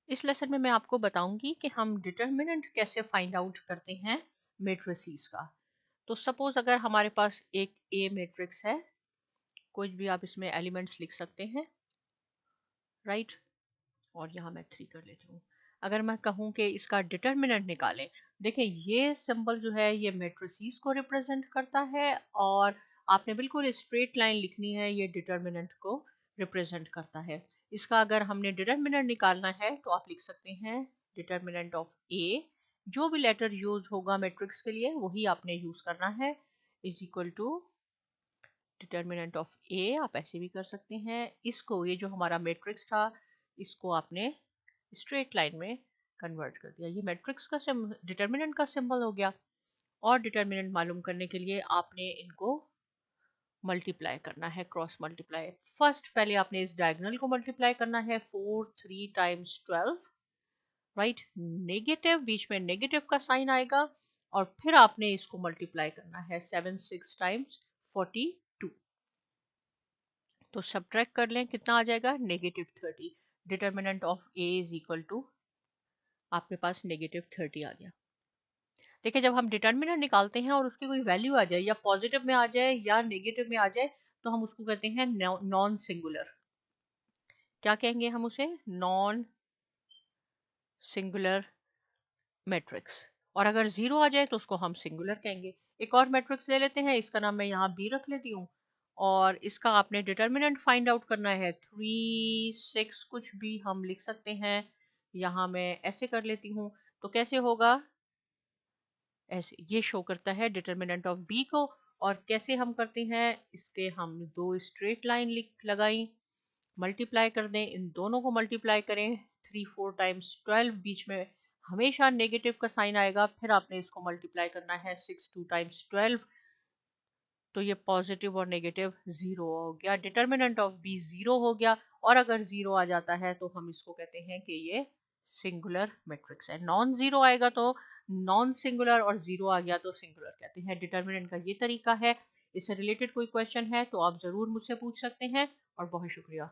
इस लेसन में मैं आपको बताऊंगी कि हम डिटर्मिनेंट कैसे फाइंड आउट करते हैं मैट्रिसेस का। तो सपोज अगर हमारे पास एक ए मैट्रिक्स है, कुछ भी आप इसमें एलिमेंट्स लिख सकते हैं, राइट। और यहाँ मैं 3 कर लेती हूँ। अगर मैं कहूँ कि इसका डिटर्मिनेंट निकालें, देखें ये सिंबल जो है ये मैट्रिसेस को रिप्रेजेंट करता है, और आपने बिल्कुल स्ट्रेट लाइन लिखनी है, ये डिटर्मिनेंट को रिप्रेजेंट करता है। इसका अगर हमने डिटर्मिनेंट निकालना है तो आप लिख सकते हैं डिटर्मिनेंट ऑफ ए, जो भी लेटर यूज होगा मैट्रिक्स के लिए वही आपने यूज करना है, is equal to determinant of A. आप ऐसे भी कर सकते हैं इसको, ये जो हमारा मैट्रिक्स था इसको आपने स्ट्रेट लाइन में कन्वर्ट कर दिया। ये मैट्रिक्स का डिटर्मिनेंट का सिंबल हो गया। और डिटर्मिनेंट मालूम करने के लिए आपने इनको मल्टीप्लाई करना है, क्रॉस मल्टीप्लाई। फर्स्ट पहले आपने इस डायगोनल को मल्टीप्लाई करना है, 4 3 टाइम्स 12, राइट। नेगेटिव, बीच में नेगेटिव का साइन आएगा, और फिर आपने इसको मल्टीप्लाई करना है 7 6 टाइम्स 42। तो सब्ट्रैक्ट कर लें, कितना आ जाएगा, -30। Determinant of A is equal to आपके पास -30 आ गया। देखिए जब हम डिटर्मिनेंट निकालते हैं और उसकी कोई वैल्यू आ जाए, या पॉजिटिव में आ जाए या नेगेटिव में आ जाए, तो हम उसको कहते हैं नॉन सिंगुलर। क्या कहेंगे हम उसे, नॉन सिंगुलर मैट्रिक्स। और अगर 0 आ जाए तो उसको हम सिंगुलर कहेंगे। एक और मैट्रिक्स ले लेते हैं, इसका नाम मैं यहाँ बी रख लेती हूँ, और इसका आपने डिटर्मिनेंट फाइंड आउट करना है 3 6, कुछ भी हम लिख सकते हैं। यहाँ मैं ऐसे कर लेती हूँ, तो कैसे होगा, ऐसे ये शो करता है डिटर्मिनेंट ऑफ बी को। और कैसे हम करते हैं, इसके हम 2 स्ट्रेट लाइन लगाई, मल्टीप्लाई कर दें, इन दोनों को मल्टीप्लाई करें, 3 4 टाइम्स 12, बीच में हमेशा नेगेटिव का साइन आएगा, फिर आपने इसको मल्टीप्लाई करना है 6 2 टाइम्स 12, तो ये पॉजिटिव और नेगेटिव 0 हो गया, डिटर्मिनेंट ऑफ बी 0 हो गया। और अगर 0 आ जाता है तो हम इसको कहते हैं कि ये सिंगुलर मैट्रिक्स है। नॉन जीरो आएगा तो नॉन सिंगुलर, और 0 आ गया तो सिंगुलर कहते हैं। डिटर्मिनेंट का ये तरीका है। इससे रिलेटेड कोई क्वेश्चन है तो आप जरूर मुझसे पूछ सकते हैं, और बहुत शुक्रिया।